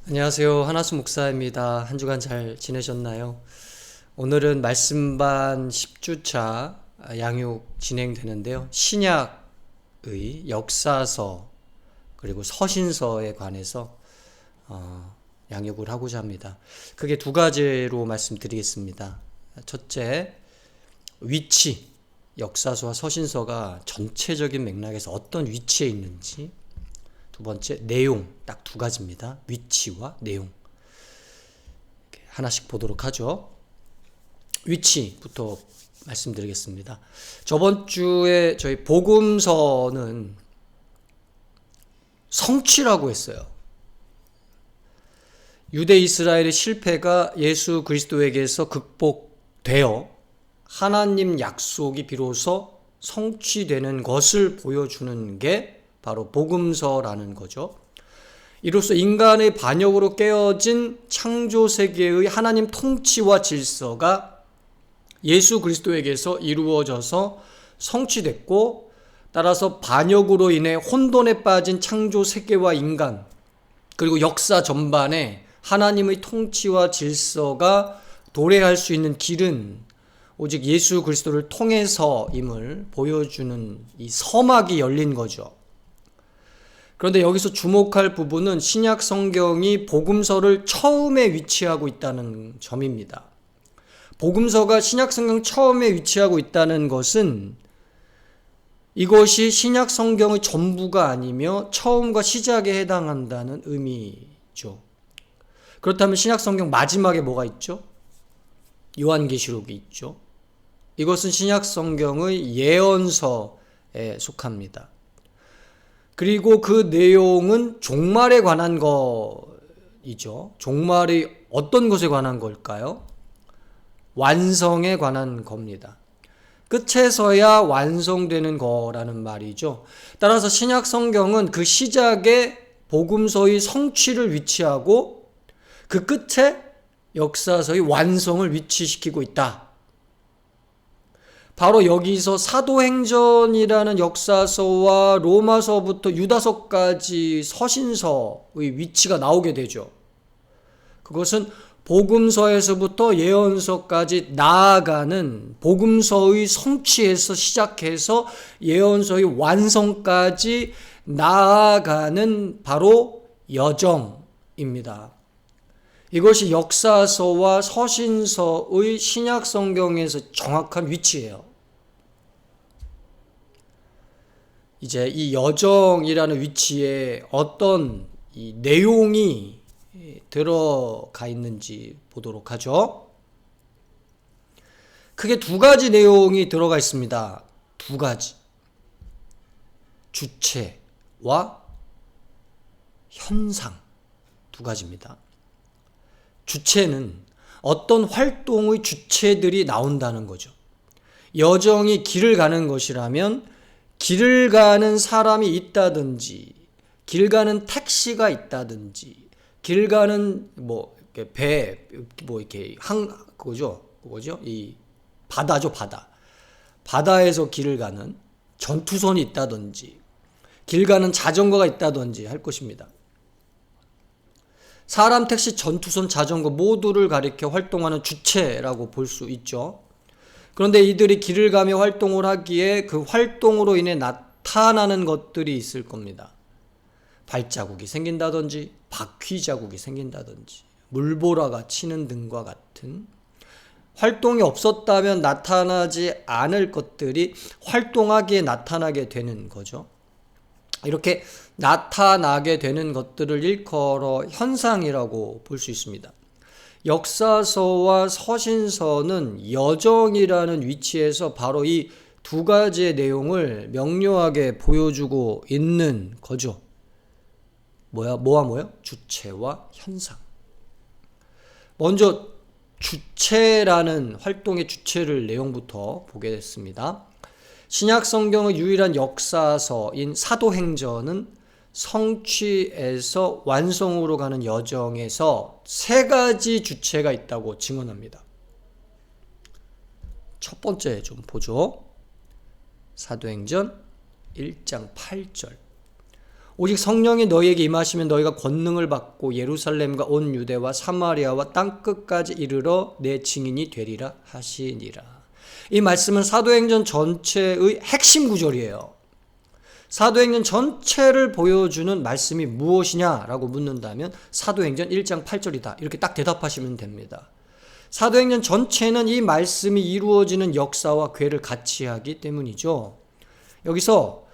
안녕하세요. 한하수 목사입니다. 한 주간 잘 지내셨나요? 오늘은 말씀반 10주차 양육 진행되는데요. 신약의 역사서 그리고 서신서에 관해서 양육을 하고자 합니다. 크게 두 가지로 말씀드리겠습니다. 첫째, 위치, 역사서와 서신서가 전체적인 맥락에서 어떤 위치에 있는지. 두 번째, 내용, 딱 두 가지입니다. 위치와 내용. 하나씩 보도록 하죠. 위치부터 말씀드리겠습니다. 저번 주에 저희 복음서는 성취라고 했어요. 유대 이스라엘의 실패가 예수 그리스도에게서 극복되어 하나님 약속이 비로소 성취되는 것을 보여주는 게 바로 복음서라는 거죠. 이로써 인간의 반역으로 깨어진 창조 세계의 하나님 통치와 질서가 예수 그리스도에게서 이루어져서 성취됐고, 따라서 반역으로 인해 혼돈에 빠진 창조 세계와 인간, 그리고 역사 전반에 하나님의 통치와 질서가 도래할 수 있는 길은 오직 예수 그리스도를 통해서임을 보여주는 이 서막이 열린 거죠. 그런데 여기서 주목할 부분은 신약 성경이 복음서를 처음에 위치하고 있다는 점입니다. 복음서가 신약 성경 처음에 위치하고 있다는 것은 이것이 신약 성경의 전부가 아니며 처음과 시작에 해당한다는 의미죠. 그렇다면 신약 성경 마지막에 뭐가 있죠? 요한계시록이 있죠. 이것은 신약 성경의 예언서에 속합니다. 그리고 그 내용은 종말에 관한 거이죠. 종말이 어떤 것에 관한 걸까요? 완성에 관한 겁니다. 끝에서야 완성되는 거라는 말이죠. 따라서 신약 성경은 그 시작에 복음서의 성취를 위치하고 그 끝에 역사서의 완성을 위치시키고 있다. 바로 여기서 사도행전이라는 역사서와 로마서부터 유다서까지 서신서의 위치가 나오게 되죠. 그것은 복음서에서부터 예언서까지 나아가는 복음서의 성취에서 시작해서 예언서의 완성까지 나아가는 바로 여정입니다. 이것이 역사서와 서신서의 신약 성경에서 정확한 위치예요. 이제 이 여정이라는 위치에 어떤 이 내용이 들어가 있는지 보도록 하죠. 크게 두 가지 내용이 들어가 있습니다. 두 가지. 주체와 현상. 두 가지입니다. 주체는 어떤 활동의 주체들이 나온다는 거죠. 여정이 길을 가는 것이라면 길을 가는 사람이 있다든지, 길 가는 택시가 있다든지, 길 가는 배, 이렇게 그거죠. 이 바다죠, 바다. 바다에서 길을 가는 전투선이 있다든지, 길 가는 자전거가 있다든지 할 것입니다. 사람, 택시, 전투선, 자전거 모두를 가리켜 활동하는 주체라고 볼 수 있죠. 그런데 이들이 길을 가며 활동을 하기에 그 활동으로 인해 나타나는 것들이 있을 겁니다. 발자국이 생긴다든지, 바퀴 자국이 생긴다든지, 물보라가 치는 등과 같은 활동이 없었다면 나타나지 않을 것들이 활동하기에 나타나게 되는 거죠. 이렇게 나타나게 되는 것들을 일컬어 현상이라고 볼 수 있습니다. 역사서와 서신서는 여정이라는 위치에서 바로 이 두 가지의 내용을 명료하게 보여주고 있는 거죠. 뭐야? 주체와 현상. 먼저 주체라는 활동의 주체를 내용부터 보겠습니다. 신약 성경의 유일한 역사서인 사도행전은 성취에서 완성으로 가는 여정에서 세 가지 주체가 있다고 증언합니다. 첫 번째 좀 보죠. 사도행전 1장 8절. 오직 성령이 너희에게 임하시면 너희가 권능을 받고 예루살렘과 온 유대와 사마리아와 땅끝까지 이르러 내 증인이 되리라 하시니라. 이 말씀은 사도행전 전체의 핵심 구절이에요. 사도행전 전체를 보여주는 말씀이 무엇이냐라고 묻는다면 사도행전 1장 8절이다. 이렇게 딱 대답하시면 됩니다. 사도행전 전체는 이 말씀이 이루어지는 역사와 궤를 같이 하기 때문이죠. 여기서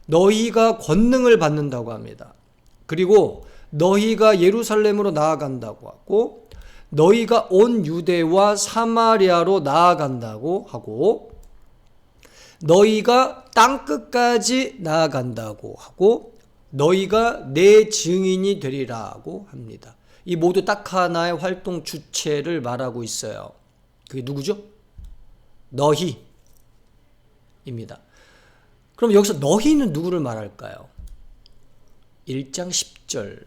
너희가 권능을 받는다고 합니다. 그리고 너희가 예루살렘으로 나아간다고 하고 너희가 온 유대와 사마리아로 나아간다고 하고 너희가 땅끝까지 나아간다고 하고 너희가 내 증인이 되리라고 합니다. 이 모두 딱 하나의 활동 주체를 말하고 있어요. 그게 누구죠? 너희입니다. 그럼 여기서 너희는 누구를 말할까요? 1장 10절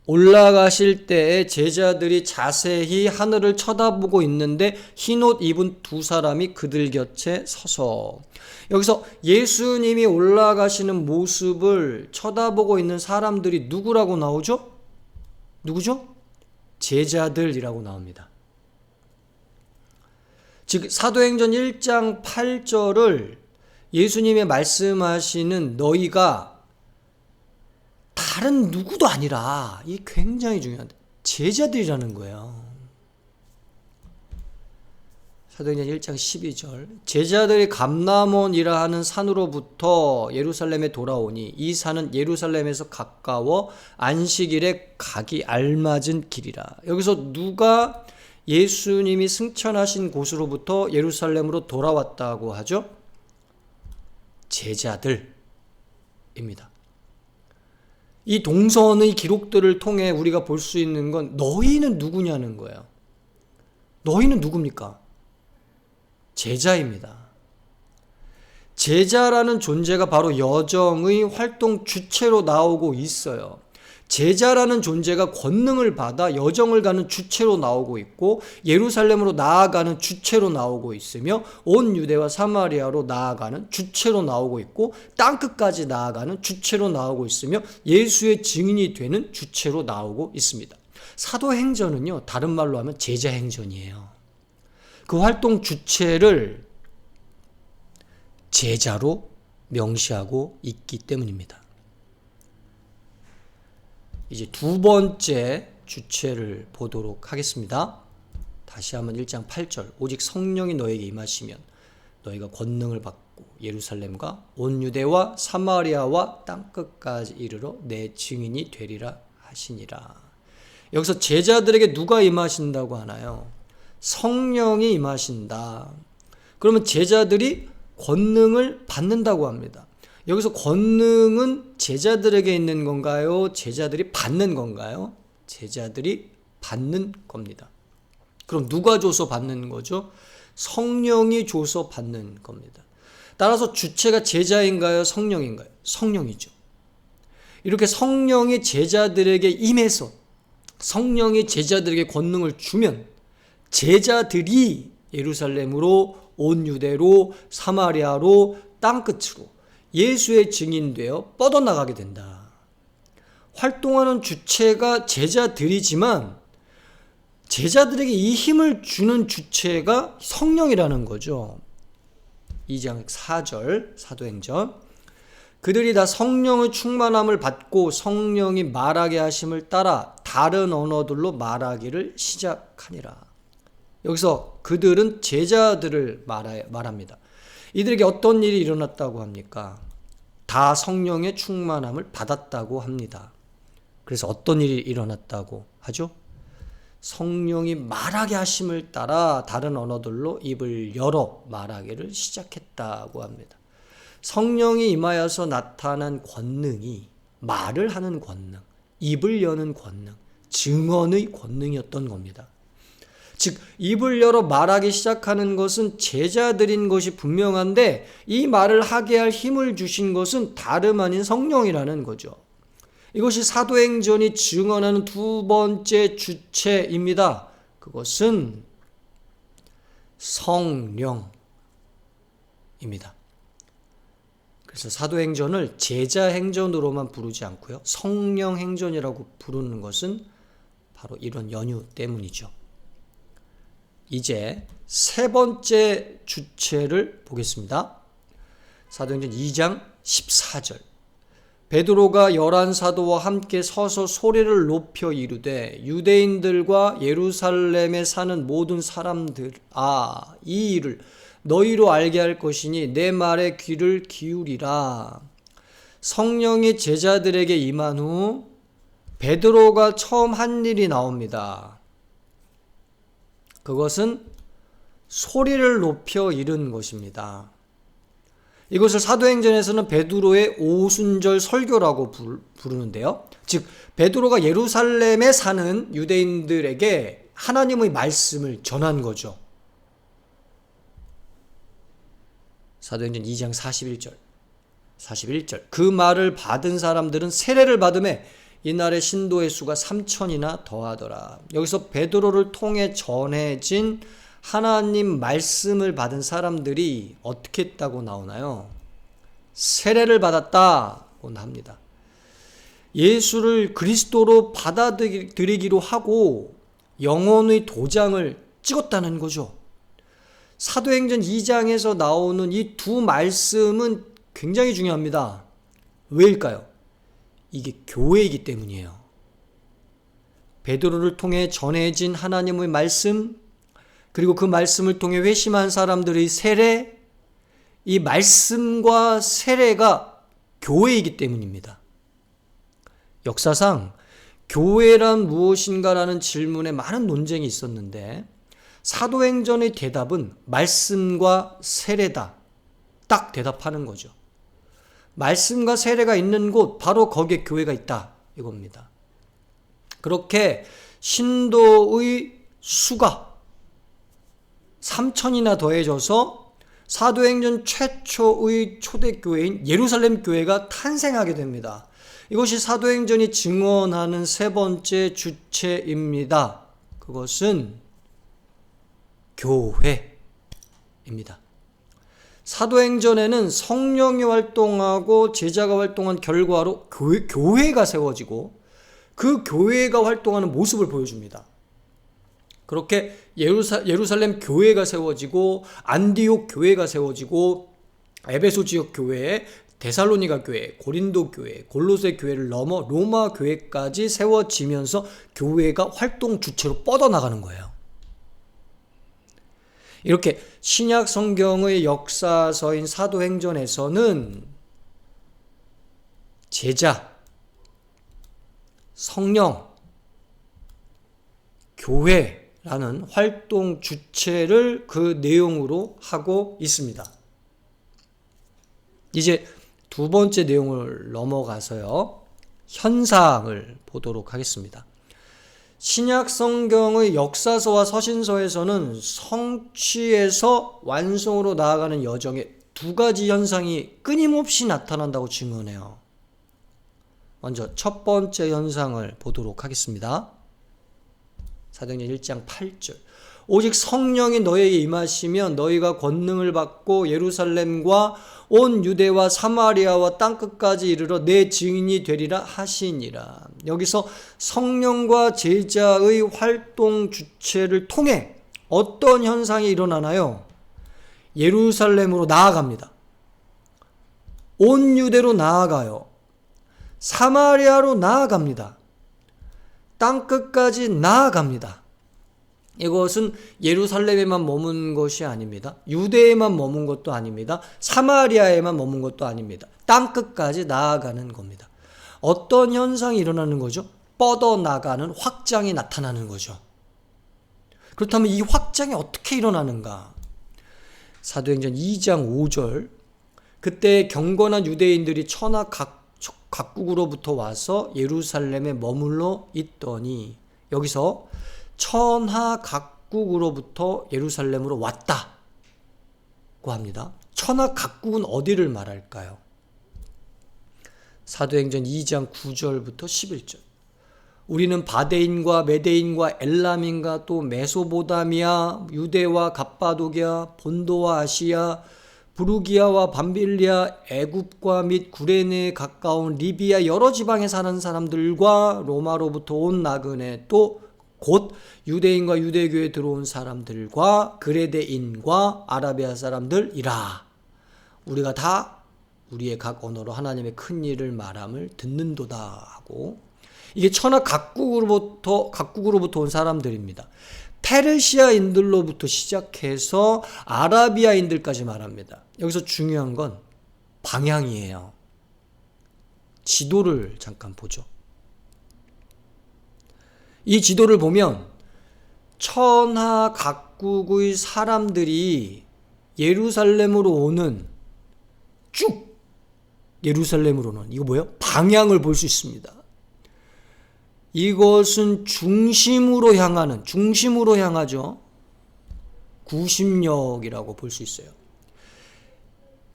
올라가실 때에 제자들이 자세히 하늘을 쳐다보고 있는데 흰옷 입은 두 사람이 그들 곁에 서서 여기서 예수님이 올라가시는 모습을 쳐다보고 있는 사람들이 누구라고 나오죠? 누구죠? 제자들이라고 나옵니다. 즉 사도행전 1장 8절을 예수님의 말씀하시는 너희가 다른 누구도 아니라 이 굉장히 중요한 제자들이라는 거예요. 사도행전 1장 12절 제자들이 감람원이라 하는 산으로부터 예루살렘에 돌아오니 이 산은 예루살렘에서 가까워 안식일에 가기 알맞은 길이라. 여기서 누가 예수님이 승천하신 곳으로부터 예루살렘으로 돌아왔다고 하죠? 제자들입니다. 이 동서의 기록들을 통해 우리가 볼 수 있는 건 너희는 누구냐는 거예요. 너희는 누굽니까? 제자입니다. 제자라는 존재가 바로 여정의 활동 주체로 나오고 있어요. 제자라는 존재가 권능을 받아 여정을 가는 주체로 나오고 있고 예루살렘으로 나아가는 주체로 나오고 있으며 온 유대와 사마리아로 나아가는 주체로 나오고 있고 땅끝까지 나아가는 주체로 나오고 있으며 예수의 증인이 되는 주체로 나오고 있습니다. 사도행전은요, 다른 말로 하면 제자행전이에요. 그 활동 주체를 제자로 명시하고 있기 때문입니다. 이제 두 번째 주체를 보도록 하겠습니다. 다시 한번 1장 8절 오직 성령이 너에게 임하시면 너희가 권능을 받고 예루살렘과 온 유대와 사마리아와 땅끝까지 이르러 내 증인이 되리라 하시니라. 여기서 제자들에게 누가 임하신다고 하나요? 성령이 임하신다. 그러면 제자들이 권능을 받는다고 합니다. 여기서 권능은 제자들에게 있는 건가요? 제자들이 받는 건가요? 제자들이 받는 겁니다. 그럼 누가 줘서 받는 거죠? 성령이 줘서 받는 겁니다. 따라서 주체가 제자인가요? 성령인가요? 성령이죠. 이렇게 성령이 제자들에게 임해서 성령이 제자들에게 권능을 주면 제자들이 예루살렘으로 온 유대로 사마리아로 땅끝으로 예수의 증인되어 뻗어나가게 된다. 활동하는 주체가 제자들이지만 제자들에게 이 힘을 주는 주체가 성령이라는 거죠. 2장 4절 사도행전 그들이 다 성령의 충만함을 받고 성령이 말하게 하심을 따라 다른 언어들로 말하기를 시작하니라. 여기서 그들은 제자들을 말합니다. 이들에게 어떤 일이 일어났다고 합니까? 다 성령의 충만함을 받았다고 합니다. 그래서 어떤 일이 일어났다고 하죠? 성령이 말하게 하심을 따라 다른 언어들로 입을 열어 말하기를 시작했다고 합니다. 성령이 임하여서 나타난 권능이 말을 하는 권능, 입을 여는 권능, 증언의 권능이었던 겁니다. 즉 입을 열어 말하기 시작하는 것은 제자들인 것이 분명한데 이 말을 하게 할 힘을 주신 것은 다름 아닌 성령이라는 거죠. 이것이 사도행전이 증언하는 두 번째 주체입니다. 그것은 성령입니다. 그래서 사도행전을 제자행전으로만 부르지 않고요. 성령행전이라고 부르는 것은 바로 이런 연유 때문이죠. 이제 세 번째 주체를 보겠습니다. 사도행전 2장 14절. 베드로가 11사도와 함께 서서 소리를 높여 이르되 유대인들과 예루살렘에 사는 모든 사람들 이 일을 너희로 알게 할 것이니 내 말에 귀를 기울이라. 성령이 제자들에게 임한 후 베드로가 처음 한 일이 나옵니다. 그것은 소리를 높여 이른 것입니다. 이것을 사도행전에서는 베드로의 오순절 설교라고 부르는데요. 즉 베드로가 예루살렘에 사는 유대인들에게 하나님의 말씀을 전한 거죠. 사도행전 2장 41절. 그 말을 받은 사람들은 세례를 받음에 이날의 신도의 수가 3,000이나 더하더라. 여기서 베드로를 통해 전해진 하나님 말씀을 받은 사람들이 어떻게 했다고 나오나요? 세례를 받았다고 합니다. 예수를 그리스도로 받아들이기로 하고 영혼의 도장을 찍었다는 거죠. 사도행전 2장에서 나오는 이 두 말씀은 굉장히 중요합니다. 왜일까요? 이게 교회이기 때문이에요. 베드로를 통해 전해진 하나님의 말씀, 그리고 그 말씀을 통해 회심한 사람들의 세례, 이 말씀과 세례가 교회이기 때문입니다. 역사상 교회란 무엇인가라는 질문에 많은 논쟁이 있었는데 사도행전의 대답은 말씀과 세례다. 딱 대답하는 거죠. 말씀과 세례가 있는 곳, 바로 거기에 교회가 있다. 이겁니다. 그렇게 신도의 수가 3,000이나 더해져서 사도행전 최초의 초대교회인 예루살렘 교회가 탄생하게 됩니다. 이것이 사도행전이 증언하는 세 번째 주체입니다. 그것은 교회입니다. 사도행전에는 성령이 활동하고 제자가 활동한 결과로 교회가 세워지고 그 교회가 활동하는 모습을 보여줍니다. 그렇게 예루살렘 교회가 세워지고 안디옥 교회가 세워지고 에베소 지역 교회, 데살로니가 교회, 고린도 교회, 골로새 교회를 넘어 로마 교회까지 세워지면서 교회가 활동 주체로 뻗어나가는 거예요. 이렇게 신약 성경의 역사서인 사도행전에서는 제자, 성령, 교회라는 활동 주체를 그 내용으로 하고 있습니다. 이제 두 번째 내용을 넘어가서요, 현상을 보도록 하겠습니다. 신약 성경의 역사서와 서신서에서는 성취에서 완성으로 나아가는 여정에 두 가지 현상이 끊임없이 나타난다고 증언해요. 먼저 첫 번째 현상을 보도록 하겠습니다. 사도행전 1장 8절. 오직 성령이 너희에게 임하시면 너희가 권능을 받고 예루살렘과 온 유대와 사마리아와 땅끝까지 이르러 내 증인이 되리라 하시니라. 여기서 성령과 제자의 활동 주체를 통해 어떤 현상이 일어나나요? 예루살렘으로 나아갑니다. 온 유대로 나아가요. 사마리아로 나아갑니다. 땅끝까지 나아갑니다. 이것은 예루살렘에만 머문 것이 아닙니다. 유대에만 머문 것도 아닙니다. 사마리아에만 머문 것도 아닙니다. 땅끝까지 나아가는 겁니다. 어떤 현상이 일어나는 거죠? 뻗어나가는 확장이 나타나는 거죠. 그렇다면 이 확장이 어떻게 일어나는가? 사도행전 2장 5절. 그때 경건한 유대인들이 천하 각국으로부터 와서 예루살렘에 머물러 있더니, 여기서 천하 각국으로부터 예루살렘으로 왔다고 합니다. 천하 각국은 어디를 말할까요? 사도행전 2장 9절부터 11절. 우리는 바데인과 메데인과 엘람인과 또 메소보다미아, 유대와 갑바도기아, 본도와 아시아, 부르기아와 밤빌리아, 애굽과 및 구레네에 가까운 리비아 여러 지방에 사는 사람들과 로마로부터 온 나그네 또 곧 유대인과 유대교에 들어온 사람들과 그레데인과 아라비아 사람들이라. 우리가 다 우리의 각 언어로 하나님의 큰 일을 말함을 듣는도다 하고, 이게 천하 각국으로부터 온 사람들입니다. 페르시아인들로부터 시작해서 아라비아인들까지 말합니다. 여기서 중요한 건 방향이에요. 지도를 잠깐 보죠. 이 지도를 보면 천하 각국의 사람들이 예루살렘으로 오는, 쭉 예루살렘으로는 이거 뭐예요? 방향을 볼 수 있습니다. 이것은 중심으로 향하죠. 구심력이라고 볼 수 있어요.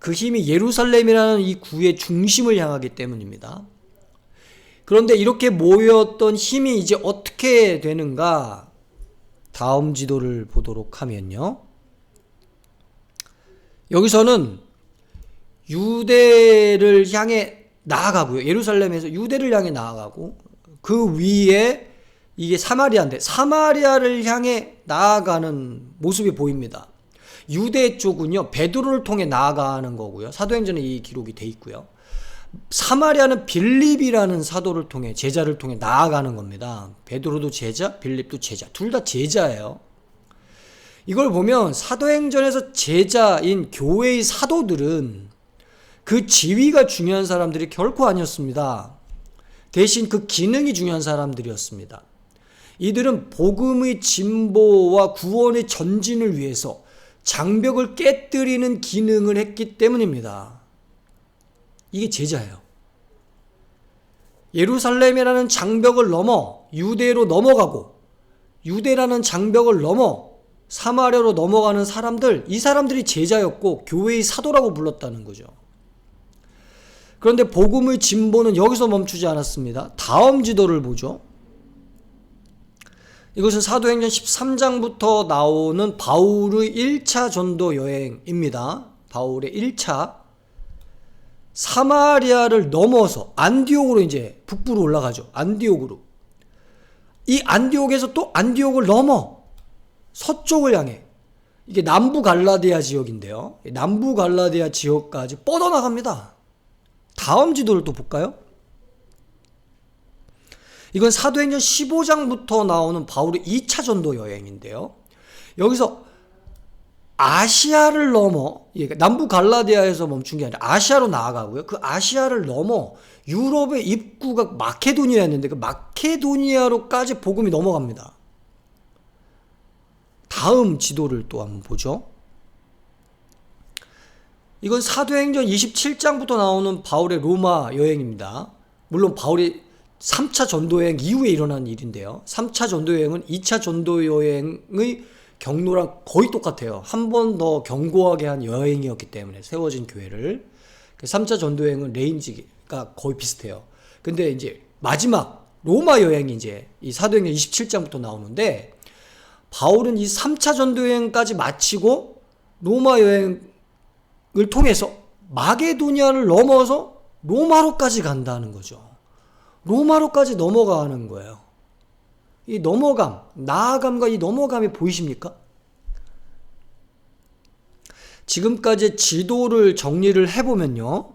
그 힘이 예루살렘이라는 이 구의 중심을 향하기 때문입니다. 그런데 이렇게 모였던 힘이 이제 어떻게 되는가? 다음 지도를 보도록 하면요. 여기서는 유대를 향해 나아가고요. 예루살렘에서 유대를 향해 나아가고, 그 위에 이게 사마리아인데 사마리아를 향해 나아가는 모습이 보입니다. 유대 쪽은요, 베드로를 통해 나아가는 거고요. 사도행전에 이 기록이 돼 있고요. 사마리아는 빌립이라는 사도를 통해, 제자를 통해 나아가는 겁니다. 베드로도 제자, 빌립도 제자, 둘 다 제자예요. 이걸 보면 사도행전에서 제자인 교회의 사도들은 그 지위가 중요한 사람들이 결코 아니었습니다. 대신 그 기능이 중요한 사람들이었습니다. 이들은 복음의 진보와 구원의 전진을 위해서 장벽을 깨뜨리는 기능을 했기 때문입니다. 이게 제자예요. 예루살렘이라는 장벽을 넘어 유대로 넘어가고, 유대라는 장벽을 넘어 사마리아로 넘어가는 사람들, 이 사람들이 제자였고 교회의 사도라고 불렀다는 거죠. 그런데 복음의 진보는 여기서 멈추지 않았습니다. 다음 지도를 보죠. 이것은 사도행전 13장부터 나오는 바울의 1차 전도 여행입니다. 바울의 1차 사마리아를 넘어서 안디옥으로 이제 북부로 올라가죠. 안디옥으로. 이 안디옥에서 또 안디옥을 넘어 서쪽을 향해, 이게 남부 갈라디아 지역인데요. 남부 갈라디아 지역까지 뻗어나갑니다. 다음 지도를 또 볼까요? 이건 사도행전 15장부터 나오는 바울의 2차 전도 여행인데요. 여기서 아시아를 넘어, 남부 갈라디아에서 멈춘 게 아니라 아시아로 나아가고요. 그 아시아를 넘어 유럽의 입구가 마케도니아였는데 그 마케도니아로까지 복음이 넘어갑니다. 다음 지도를 또 한번 보죠. 이건 사도행전 27장부터 나오는 바울의 로마 여행입니다. 물론 바울이 3차 전도여행 이후에 일어난 일인데요. 3차 전도여행은 2차 전도여행의 경로랑 거의 똑같아요. 한 번 더 견고하게 한 여행이었기 때문에 세워진 교회를. 3차 전도여행은 레인지가 거의 비슷해요. 근데 이제 마지막 로마 여행이 이제 이 사도행전 27장부터 나오는데, 바울은 이 3차 전도여행까지 마치고 로마 여행을 통해서 마게도니아를 넘어서 로마로까지 간다는 거죠. 로마로까지 넘어가는 거예요. 이 넘어감, 나아감과 이 넘어감이 보이십니까? 지금까지 지도를 정리를 해보면요,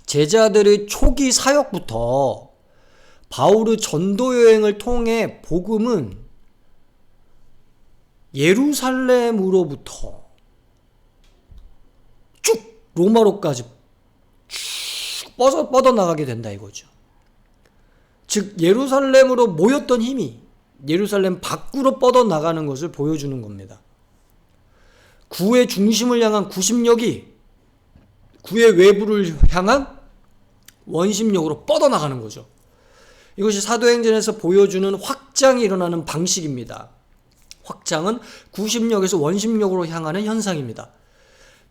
제자들의 초기 사역부터 바울의 전도여행을 통해 복음은 예루살렘으로부터 쭉 로마로까지 쭉 뻗어나가게 된다 이거죠. 즉 예루살렘으로 모였던 힘이 예루살렘 밖으로 뻗어나가는 것을 보여주는 겁니다. 구의 중심을 향한 구심력이 구의 외부를 향한 원심력으로 뻗어나가는 거죠. 이것이 사도행전에서 보여주는 확장이 일어나는 방식입니다. 확장은 구심력에서 원심력으로 향하는 현상입니다.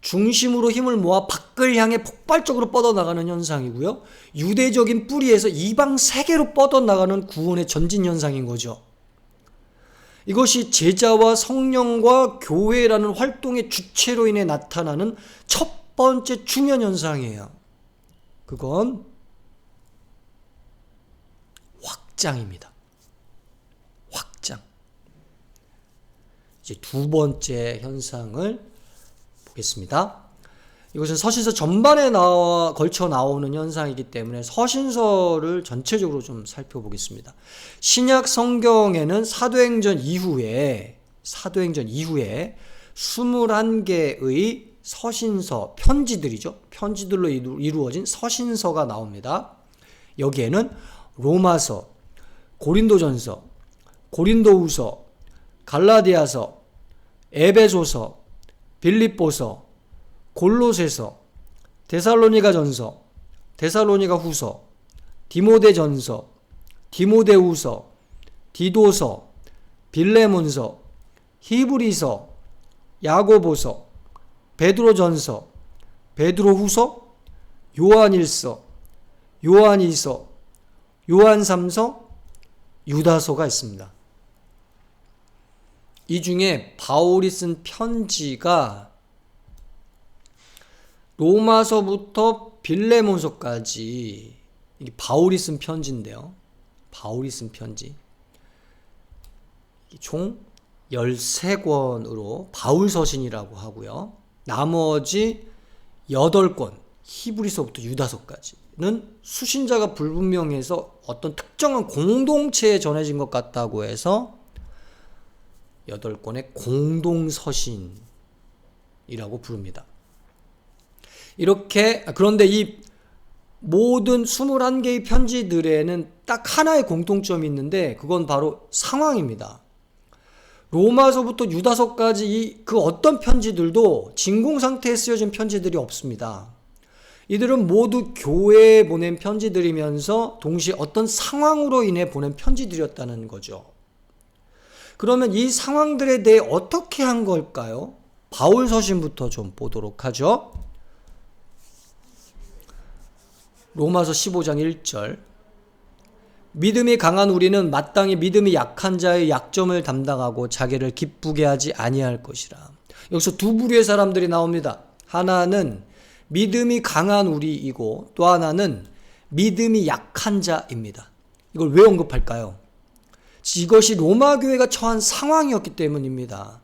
중심으로 힘을 모아 밖을 향해 폭발적으로 뻗어나가는 현상이고요. 유대적인 뿌리에서 이방 세계로 뻗어나가는 구원의 전진 현상인 거죠. 이것이 제자와 성령과 교회라는 활동의 주체로 인해 나타나는 첫 번째 중요한 현상이에요. 그건 확장입니다. 확장. 이제 두 번째 현상을 보겠습니다. 이것은 서신서 전반에 걸쳐 나오는 현상이기 때문에 서신서를 전체적으로 좀 살펴보겠습니다. 신약 성경에는 사도행전 이후에 21개의 서신서, 편지들이죠. 편지들로 이루어진 서신서가 나옵니다. 여기에는 로마서, 고린도전서, 고린도후서, 갈라디아서, 에베소서, 빌립보서, 골로새서, 데살로니가전서, 데살로니가후서, 디모데전서, 디모데후서, 디도서, 빌레몬서, 히브리서, 야고보서, 베드로전서, 베드로후서, 요한일서, 요한이서, 요한삼서, 유다서가 있습니다. 이 중에 바울이 쓴 편지가 로마서부터 빌레몬서까지 이게 바울이 쓴 편지인데요. 바울이 쓴 편지. 총 13권으로 바울서신이라고 하고요. 나머지 8권, 히브리서부터 유다서까지는 수신자가 불분명해서 어떤 특정한 공동체에 전해진 것 같다고 해서 8권의 공동서신이라고 부릅니다. 그런데 이 모든 21개의 편지들에는 딱 하나의 공통점이 있는데 그건 바로 상황입니다. 로마서부터 유다서까지 그 어떤 편지들도 진공 상태에 쓰여진 편지들이 없습니다. 이들은 모두 교회에 보낸 편지들이면서 동시에 어떤 상황으로 인해 보낸 편지들이었다는 거죠. 그러면 이 상황들에 대해 어떻게 한 걸까요? 바울 서신부터 좀 보도록 하죠. 로마서 15장 1절. 믿음이 강한 우리는 마땅히 믿음이 약한 자의 약점을 담당하고 자기를 기쁘게 하지 아니할 것이라. 여기서 두 부류의 사람들이 나옵니다. 하나는 믿음이 강한 우리이고 또 하나는 믿음이 약한 자입니다. 이걸 왜 언급할까요? 이것이 로마 교회가 처한 상황이었기 때문입니다.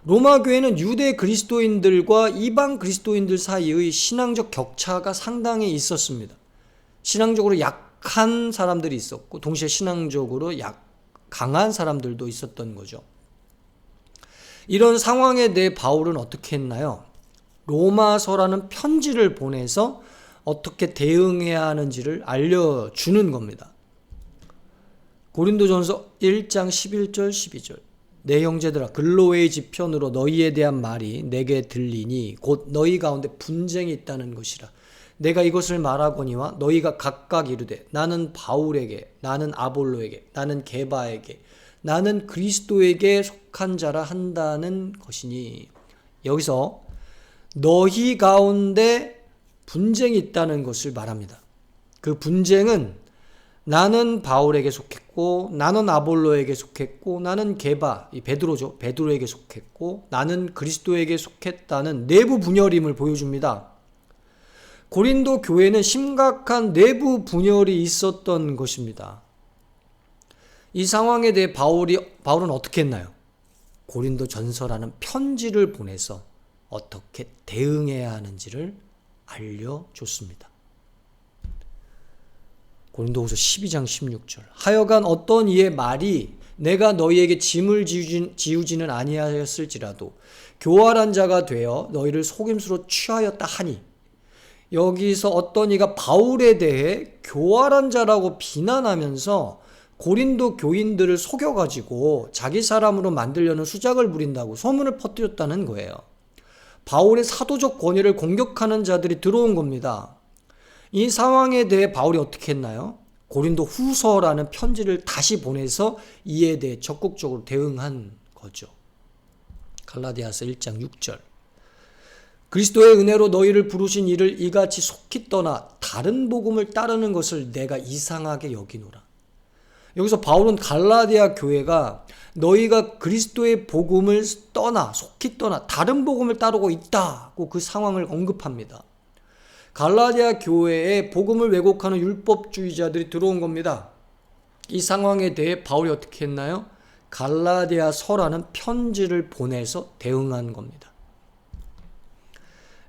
로마 교회는 유대 그리스도인들과 이방 그리스도인들 사이의 신앙적 격차가 상당히 있었습니다. 신앙적으로 약한 사람들이 있었고 동시에 신앙적으로 강한 사람들도 있었던 거죠. 이런 상황에 대해 바울은 어떻게 했나요? 로마서라는 편지를 보내서 어떻게 대응해야 하는지를 알려주는 겁니다. 고린도전서 1장 11절 12절. 내 형제들아 글로웨의 지편으로 너희에 대한 말이 내게 들리니 곧 너희 가운데 분쟁이 있다는 것이라. 내가 이것을 말하거니와 너희가 각각 이르되 나는 바울에게, 나는 아볼로에게, 나는 게바에게, 나는 그리스도에게 속한 자라 한다는 것이니. 여기서 너희 가운데 분쟁이 있다는 것을 말합니다. 그 분쟁은 나는 바울에게 속했고 나는 아볼로에게 속했고 나는 게바, 이 베드로죠. 베드로에게 속했고 나는 그리스도에게 속했다는 내부 분열임을 보여줍니다. 고린도 교회는 심각한 내부 분열이 있었던 것입니다. 이 상황에 대해 바울은 어떻게 했나요? 고린도 전서라는 편지를 보내서 어떻게 대응해야 하는지를 알려줬습니다. 고린도후서 12장 16절. 하여간 어떤 이의 말이 내가 너희에게 짐을 지우지는 아니하였을지라도 교활한 자가 되어 너희를 속임수로 취하였다 하니. 여기서 어떤 이가 바울에 대해 교활한 자라고 비난하면서 고린도 교인들을 속여가지고 자기 사람으로 만들려는 수작을 부린다고 소문을 퍼뜨렸다는 거예요. 바울의 사도적 권위를 공격하는 자들이 들어온 겁니다. 이 상황에 대해 바울이 어떻게 했나요? 고린도 후서라는 편지를 다시 보내서 이에 대해 적극적으로 대응한 거죠. 갈라디아서 1장 6절. 그리스도의 은혜로 너희를 부르신 이를 이같이 속히 떠나 다른 복음을 따르는 것을 내가 이상하게 여기노라. 여기서 바울은 갈라디아 교회가 너희가 그리스도의 복음을 속히 떠나 다른 복음을 따르고 있다고 그 상황을 언급합니다. 갈라디아 교회에 복음을 왜곡하는 율법주의자들이 들어온 겁니다. 이 상황에 대해 바울이 어떻게 했나요? 갈라디아서라는 편지를 보내서 대응한 겁니다.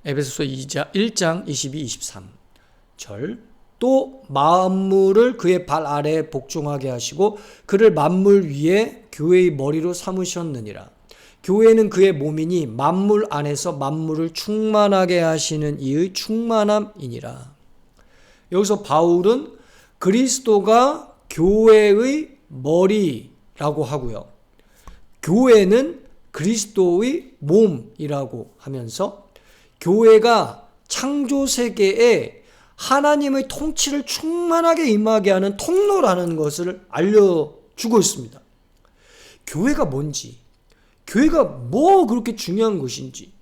에베소서 1장 22, 23절 또 만물을 그의 발 아래에 복종하게 하시고 그를 만물 위에 교회의 머리로 삼으셨느니라. 교회는 그의 몸이니 만물 안에서 만물을 충만하게 하시는 이의 충만함이니라. 여기서 바울은 그리스도가 교회의 머리라고 하고요. 교회는 그리스도의 몸이라고 하면서 교회가 창조 세계에 하나님의 통치를 충만하게 임하게 하는 통로라는 것을 알려주고 있습니다. 교회가 뭔지, 교회가 뭐 그렇게 중요한 것인지,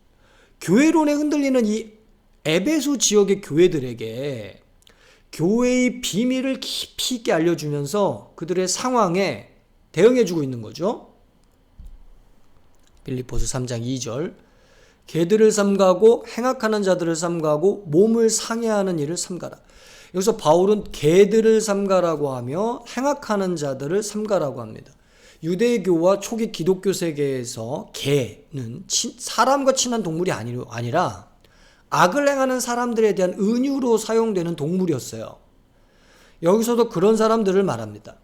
교회론에 흔들리는 이 에베소 지역의 교회들에게 교회의 비밀을 깊이 있게 알려주면서 그들의 상황에 대응해주고 있는 거죠. 빌립보서 3장 2절 개들을 삼가고 행악하는 자들을 삼가고 몸을 상해하는 일을 삼가라. 여기서 바울은 개들을 삼가라고 하며 행악하는 자들을 삼가라고 합니다. 유대교와 초기 기독교 세계에서 개는 사람과 친한 동물이 아니라 악을 행하는 사람들에 대한 은유로 사용되는 동물이었어요. 여기서도 그런 사람들을 말합니다.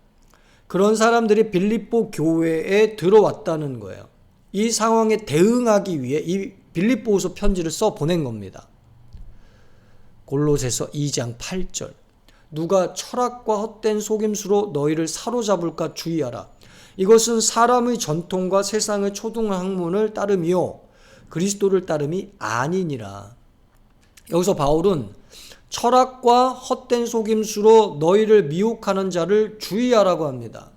그런 사람들이 빌립보 교회에 들어왔다는 거예요. 이 상황에 대응하기 위해 이 빌립보서 편지를 써 보낸 겁니다. 골로새서 2장 8절 누가 철학과 헛된 속임수로 너희를 사로잡을까 주의하라. 이것은 사람의 전통과 세상의 초등학문을 따름이요 그리스도를 따름이 아니니라. 여기서 바울은 철학과 헛된 속임수로 너희를 미혹하는 자를 주의하라고 합니다.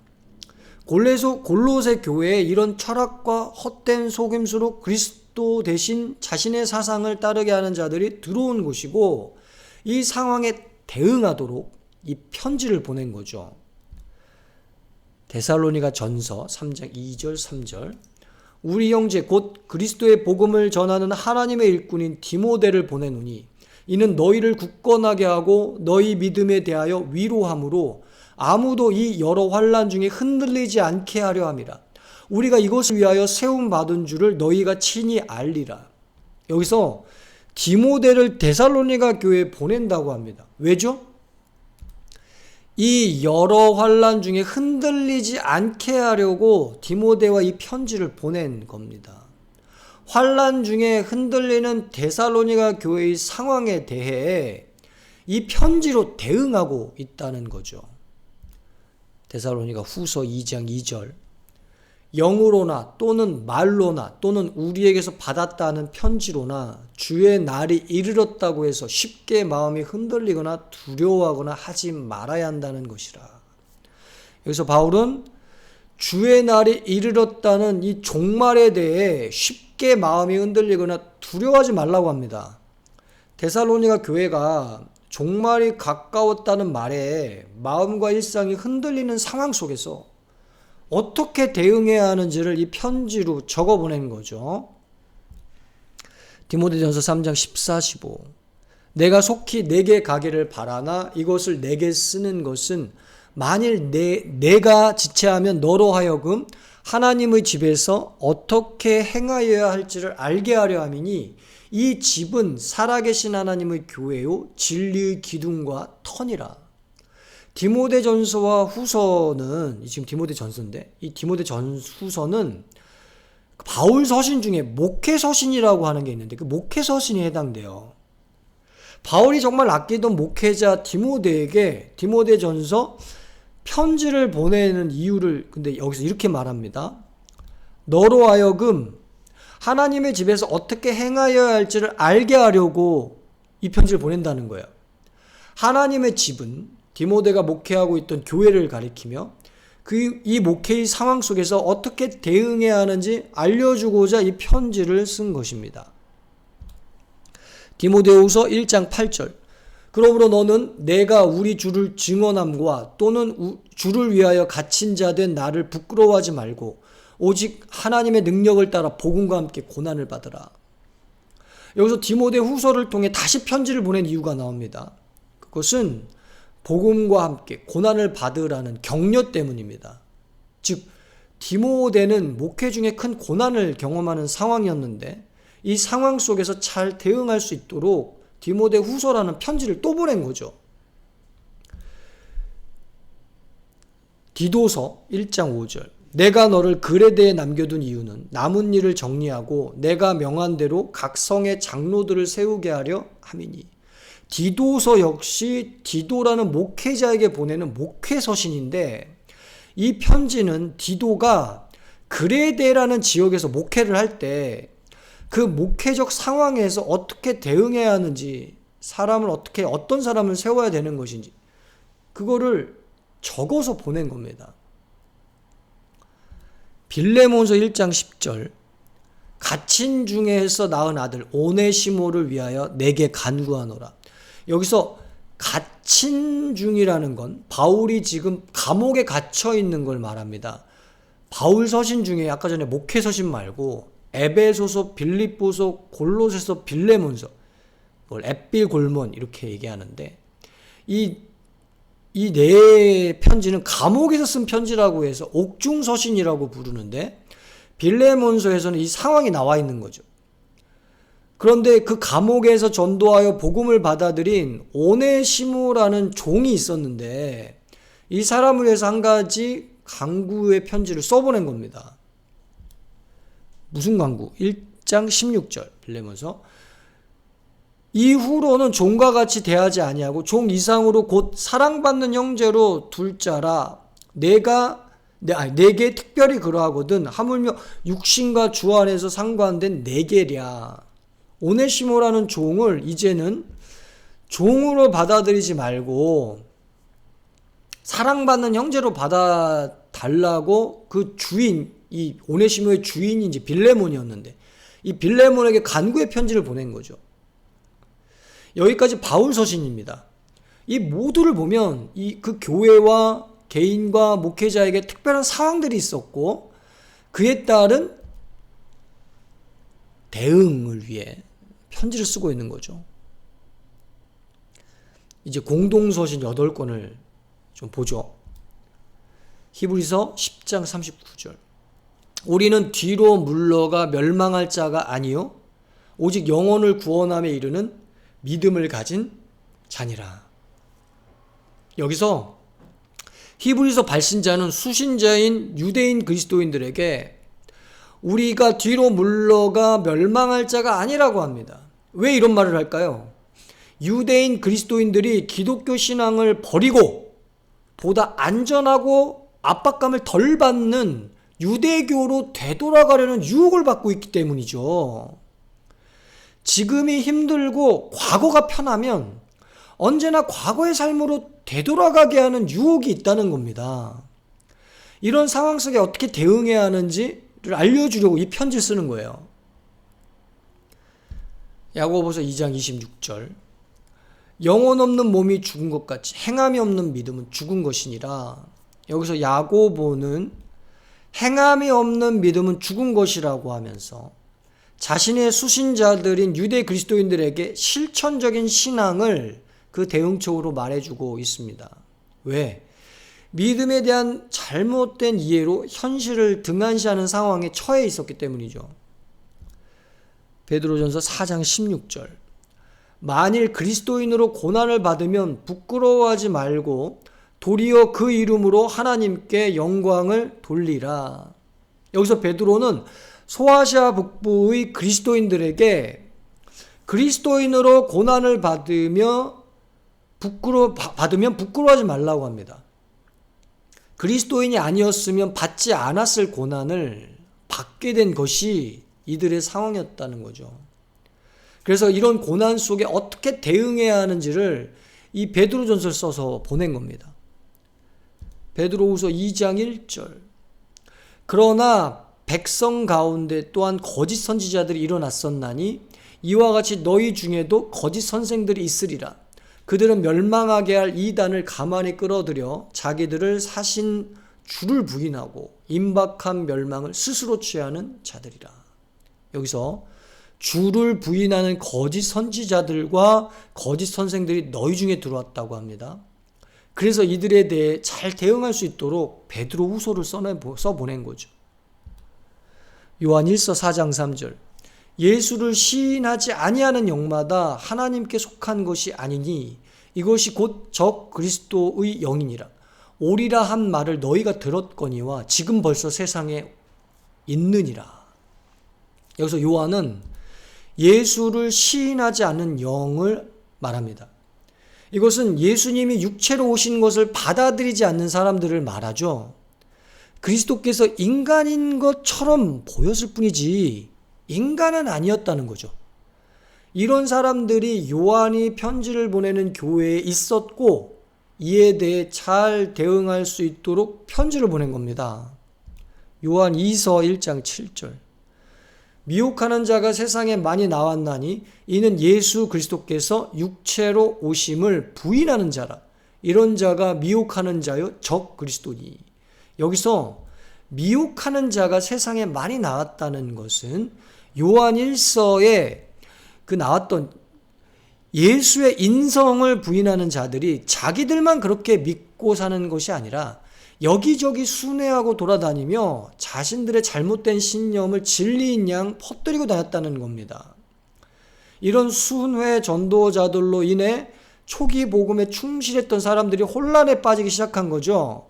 골로새 교회에 이런 철학과 헛된 속임수로 그리스도 대신 자신의 사상을 따르게 하는 자들이 들어온 곳이고 이 상황에 대응하도록 이 편지를 보낸 거죠. 데살로니가 전서 3장 2절 3절 우리 형제 곧 그리스도의 복음을 전하는 하나님의 일꾼인 디모데를 보내노니 이는 너희를 굳건하게 하고 너희 믿음에 대하여 위로함으로 아무도 이 여러 환난 중에 흔들리지 않게 하려 함이라. 우리가 이것을 위하여 세움 받은 줄을 너희가 친히 알리라. 여기서 디모데를 데살로니가 교회에 보낸다고 합니다. 왜죠? 이 여러 환난 중에 흔들리지 않게 하려고 디모데와 이 편지를 보낸 겁니다. 환난 중에 흔들리는 데살로니가 교회의 상황에 대해 이 편지로 대응하고 있다는 거죠. 데살로니가 후서 2장 2절 영으로나 또는 말로나 또는 우리에게서 받았다는 편지로나 주의 날이 이르렀다고 해서 쉽게 마음이 흔들리거나 두려워하거나 하지 말아야 한다는 것이라. 여기서 바울은 주의 날이 이르렀다는 이 종말에 대해 쉽게 마음이 흔들리거나 두려워하지 말라고 합니다. 데살로니가 교회가 종말이 가까웠다는 말에 마음과 일상이 흔들리는 상황 속에서 어떻게 대응해야 하는지를 이 편지로 적어 보낸 거죠. 디모데전서 3장 14, 15 내가 속히 내게 가기를 바라나 이것을 내게 쓰는 것은 만일 내가 지체하면 너로 하여금 하나님의 집에서 어떻게 행하여야 할지를 알게 하려 함이니 이 집은 살아계신 하나님의 교회요 진리의 기둥과 터니라. 디모데전서와 후서는 지금 디모데전서인데 이 디모데전후서는 바울 서신 중에 목회서신이라고 하는 게 있는데 그 목회서신에 해당돼요. 바울이 정말 아끼던 목회자 디모데에게 디모데전서 편지를 보내는 이유를 근데 여기서 이렇게 말합니다. 너로 하여금 하나님의 집에서 어떻게 행하여야 할지를 알게 하려고 이 편지를 보낸다는 거예요. 하나님의 집은 디모데가 목회하고 있던 교회를 가리키며 이 목회의 상황 속에서 어떻게 대응해야 하는지 알려주고자 이 편지를 쓴 것입니다. 디모데후서 1장 8절 그러므로 너는 내가 우리 주를 증언함과 또는 주를 위하여 갇힌 자 된 나를 부끄러워하지 말고 오직 하나님의 능력을 따라 복음과 함께 고난을 받으라. 여기서 디모데 후서를 통해 다시 편지를 보낸 이유가 나옵니다. 그것은 복음과 함께 고난을 받으라는 격려 때문입니다. 즉 디모데는 목회 중에 큰 고난을 경험하는 상황이었는데 이 상황 속에서 잘 대응할 수 있도록 디모데 후서라는 편지를 또 보낸 거죠. 디도서 1장 5절 내가 너를 그레데에 남겨둔 이유는 남은 일을 정리하고 내가 명한 대로 각 성의 장로들을 세우게 하려 함이니. 디도서 역시 디도라는 목회자에게 보내는 목회서신인데 이 편지는 디도가 그레데라는 지역에서 목회를 할 때 그 목회적 상황에서 어떻게 대응해야 하는지, 사람을 어떻게, 어떤 사람을 세워야 되는 것인지 그거를 적어서 보낸 겁니다. 빌레몬서 1장 10절 갇힌 중에서 낳은 아들 오네시모를 위하여 내게 간구하노라. 여기서 갇힌 중이라는 건 바울이 지금 감옥에 갇혀 있는 걸 말합니다. 바울 서신 중에 아까 전에 목회 서신 말고 에베소서, 빌립보서, 골로새서, 빌레몬서, 앳빌골몬 이렇게 얘기하는데 이 네 편지는 감옥에서 쓴 편지라고 해서 옥중서신이라고 부르는데 빌레몬서에서는 이 상황이 나와 있는 거죠. 그런데 그 감옥에서 전도하여 복음을 받아들인 오네시모라는 종이 있었는데 이 사람을 위해서 한 가지 간구의 편지를 써보낸 겁니다. 무슨 간구? 1장 16절 빌레몬서 이후로는 종과 같이 대하지 아니하고 종 이상으로 곧 사랑받는 형제로 둘 자라 내게 특별히 그러하거든 하물며 육신과 주 안에서 상관된 내게랴. 오네시모라는 종을 이제는 종으로 받아들이지 말고 사랑받는 형제로 받아달라고 그 주인, 이 오네시모의 주인이 이제 빌레몬이었는데 이 빌레몬에게 간구의 편지를 보낸 거죠. 여기까지 바울 서신입니다. 이 모두를 보면 그 교회와 개인과 목회자에게 특별한 상황들이 있었고 그에 따른 대응을 위해 편지를 쓰고 있는 거죠. 이제 공동서신 8권을 좀 보죠. 히브리서 10장 39절 우리는 뒤로 물러가 멸망할 자가 아니요 오직 영혼을 구원함에 이르는 믿음을 가진 자니라. 여기서 히브리서 발신자는 수신자인 유대인 그리스도인들에게 우리가 뒤로 물러가 멸망할 자가 아니라고 합니다. 왜 이런 말을 할까요? 유대인 그리스도인들이 기독교 신앙을 버리고 보다 안전하고 압박감을 덜 받는 유대교로 되돌아가려는 유혹을 받고 있기 때문이죠. 지금이 힘들고 과거가 편하면 언제나 과거의 삶으로 되돌아가게 하는 유혹이 있다는 겁니다. 이런 상황 속에 어떻게 대응해야 하는지를 알려주려고 이 편지를 쓰는 거예요. 야고보서 2장 26절 영혼 없는 몸이 죽은 것 같이 행함이 없는 믿음은 죽은 것이니라. 여기서 야고보는 행함이 없는 믿음은 죽은 것이라고 하면서 자신의 수신자들인 유대 그리스도인들에게 실천적인 신앙을 그 대응책으로 말해주고 있습니다. 왜? 믿음에 대한 잘못된 이해로 현실을 등한시하는 상황에 처해 있었기 때문이죠. 베드로전서 4장 16절 만일 그리스도인으로 고난을 받으면 부끄러워하지 말고 도리어 그 이름으로 하나님께 영광을 돌리라. 여기서 베드로는 소아시아 북부의 그리스도인들에게 그리스도인으로 고난을 받으면 부끄러워하지 말라고 합니다. 그리스도인이 아니었으면 받지 않았을 고난을 받게 된 것이 이들의 상황이었다는 거죠. 그래서 이런 고난 속에 어떻게 대응해야 하는지를 이 베드로전서를 써서 보낸 겁니다. 베드로후서 2장 1절 그러나 백성 가운데 또한 거짓 선지자들이 일어났었나니 이와 같이 너희 중에도 거짓 선생들이 있으리라. 그들은 멸망하게 할 이단을 가만히 끌어들여 자기들을 사신 주를 부인하고 임박한 멸망을 스스로 취하는 자들이라. 여기서 주를 부인하는 거짓 선지자들과 거짓 선생들이 너희 중에 들어왔다고 합니다. 그래서 이들에 대해 잘 대응할 수 있도록 베드로 후서를 써보낸 거죠. 요한 1서 4장 3절. 예수를 시인하지 아니하는 영마다 하나님께 속한 것이 아니니 이것이 곧 적 그리스도의 영이니라. 오리라 한 말을 너희가 들었거니와 지금 벌써 세상에 있느니라. 여기서 요한은 예수를 시인하지 않는 영을 말합니다. 이것은 예수님이 육체로 오신 것을 받아들이지 않는 사람들을 말하죠. 그리스도께서 인간인 것처럼 보였을 뿐이지 인간은 아니었다는 거죠. 이런 사람들이 요한이 편지를 보내는 교회에 있었고 이에 대해 잘 대응할 수 있도록 편지를 보낸 겁니다. 요한 2서 1장 7절. 미혹하는 자가 세상에 많이 나왔나니 이는 예수 그리스도께서 육체로 오심을 부인하는 자라. 이런 자가 미혹하는 자요 적 그리스도니. 여기서 미혹하는 자가 세상에 많이 나왔다는 것은 요한 1서에 그 나왔던 예수의 인성을 부인하는 자들이 자기들만 그렇게 믿고 사는 것이 아니라 여기저기 순회하고 돌아다니며 자신들의 잘못된 신념을 진리인 양 퍼뜨리고 다녔다는 겁니다. 이런 순회 전도자들로 인해 초기 복음에 충실했던 사람들이 혼란에 빠지기 시작한 거죠.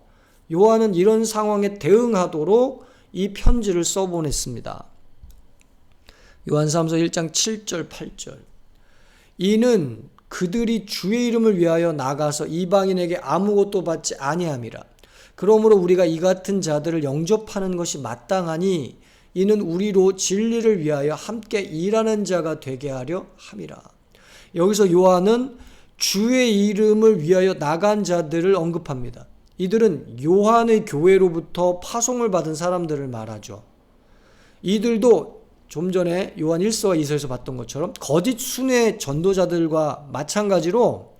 요한은 이런 상황에 대응하도록 이 편지를 써보냈습니다. 요한 3서 1장 7절 8절. 이는 그들이 주의 이름을 위하여 나가서 이방인에게 아무것도 받지 아니함이라. 그러므로 우리가 이 같은 자들을 영접하는 것이 마땅하니 이는 우리로 진리를 위하여 함께 일하는 자가 되게 하려 함이라. 여기서 요한은 주의 이름을 위하여 나간 자들을 언급합니다. 이들은 요한의 교회로부터 파송을 받은 사람들을 말하죠. 이들도 좀 전에 요한 1서와 2서에서 봤던 것처럼 거짓 순회 전도자들과 마찬가지로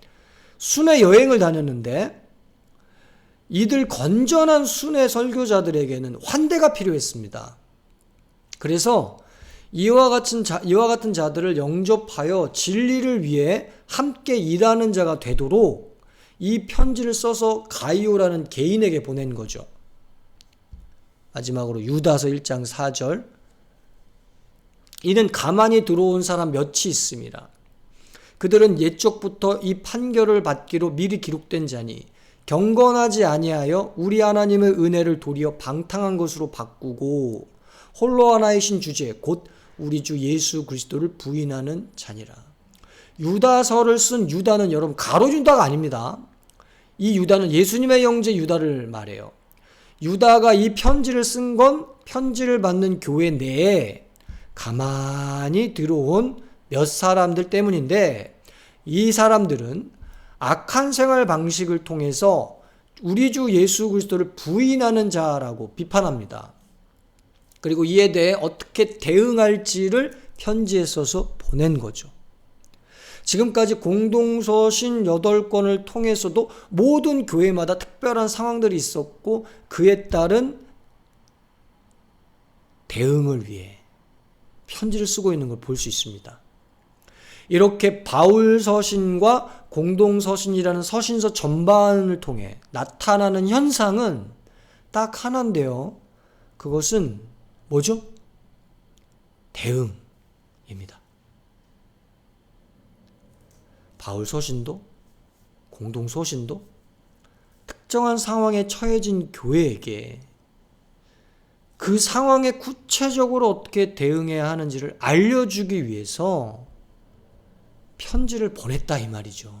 순회 여행을 다녔는데 이들 건전한 순회 설교자들에게는 환대가 필요했습니다. 그래서 이와 같은 자들을 영접하여 진리를 위해 함께 일하는 자가 되도록 이 편지를 써서 가이오라는 개인에게 보낸 거죠. 마지막으로 유다서 1장 4절. 이는 가만히 들어온 사람 몇이 있습니다. 그들은 옛적부터 이 판결을 받기로 미리 기록된 자니 경건하지 아니하여 우리 하나님의 은혜를 도리어 방탕한 것으로 바꾸고 홀로 하나이신 주제 곧 우리 주 예수 그리스도를 부인하는 자니라. 유다서를 쓴 유다는 여러분 가롯 유다가 아닙니다. 이 유다는 예수님의 형제 유다를 말해요. 유다가 이 편지를 쓴 건 편지를 받는 교회 내에 가만히 들어온 몇 사람들 때문인데 이 사람들은 악한 생활 방식을 통해서 우리 주 예수 그리스도를 부인하는 자라고 비판합니다. 그리고 이에 대해 어떻게 대응할지를 편지에 써서 보낸 거죠. 지금까지 공동서신 8권을 통해서도 모든 교회마다 특별한 상황들이 있었고 그에 따른 대응을 위해 편지를 쓰고 있는 걸 볼 수 있습니다. 이렇게 바울 서신과 공동 서신이라는 서신서 전반을 통해 나타나는 현상은 딱 하나인데요. 그것은 뭐죠? 대응입니다. 바울 서신도 공동 서신도 특정한 상황에 처해진 교회에게 그 상황에 구체적으로 어떻게 대응해야 하는지를 알려주기 위해서 편지를 보냈다 이 말이죠.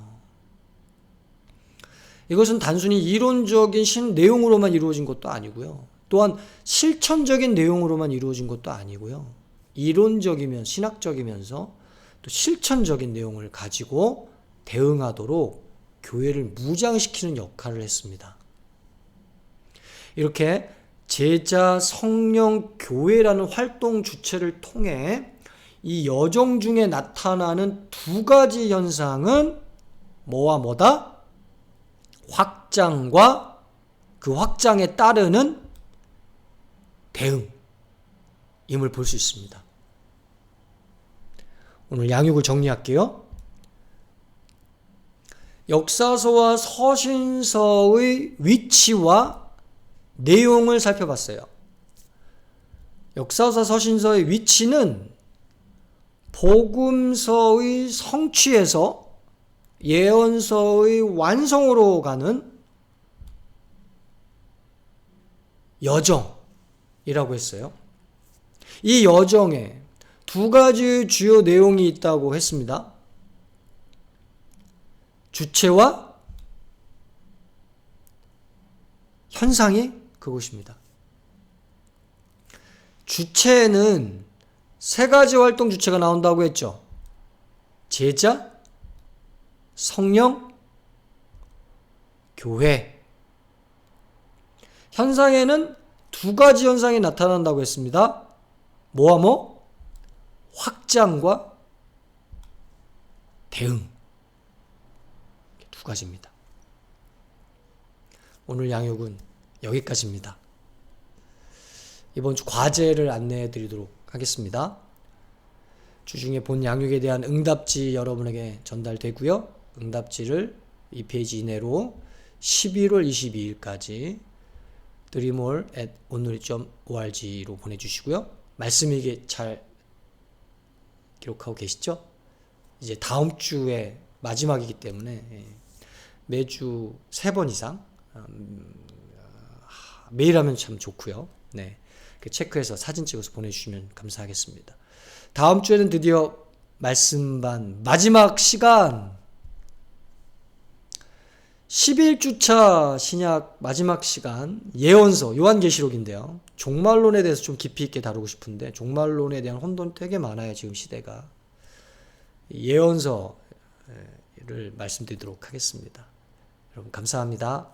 이것은 단순히 이론적인 내용으로만 이루어진 것도 아니고요. 또한 실천적인 내용으로만 이루어진 것도 아니고요. 이론적이면 신학적이면서 또 실천적인 내용을 가지고 대응하도록 교회를 무장시키는 역할을 했습니다. 이렇게 제자, 성령, 교회라는 활동 주체를 통해 이 여정 중에 나타나는 두 가지 현상은 뭐와 뭐다? 확장과 그 확장에 따르는 대응임을 볼 수 있습니다. 오늘 양육을 정리할게요. 역사서와 서신서의 위치와 내용을 살펴봤어요. 역사서 서신서의 위치는 복음서의 성취에서 예언서의 완성으로 가는 여정이라고 했어요. 이 여정에 두 가지 주요 내용이 있다고 했습니다. 주체와 현상이 그것입니다. 주체는 세 가지 활동 주체가 나온다고 했죠. 제자, 성령, 교회. 현상에는 두 가지 현상이 나타난다고 했습니다. 뭐와 뭐? 확장과 대응. 두 가지입니다. 오늘 양육은 여기까지입니다. 이번 주 과제를 안내해 드리도록 하겠습니다. 주중에 본 양육에 대한 응답지 여러분에게 전달되고요. 응답지를 이 페이지 이내로 11월 22일까지 dreamall@onuri.org로 보내주시고요. 말씀일기 잘 기록하고 계시죠? 이제 다음 주에 마지막이기 때문에 매주 3번 이상 매일 하면 참 좋고요. 네, 그 체크해서 사진 찍어서 보내주시면 감사하겠습니다. 다음 주에는 드디어 말씀반 마지막 시간 11주차 신약 마지막 시간 예언서 요한계시록인데요. 종말론에 대해서 좀 깊이 있게 다루고 싶은데 종말론에 대한 혼돈이 되게 많아요. 지금 시대가. 예언서를 말씀드리도록 하겠습니다. 여러분 감사합니다.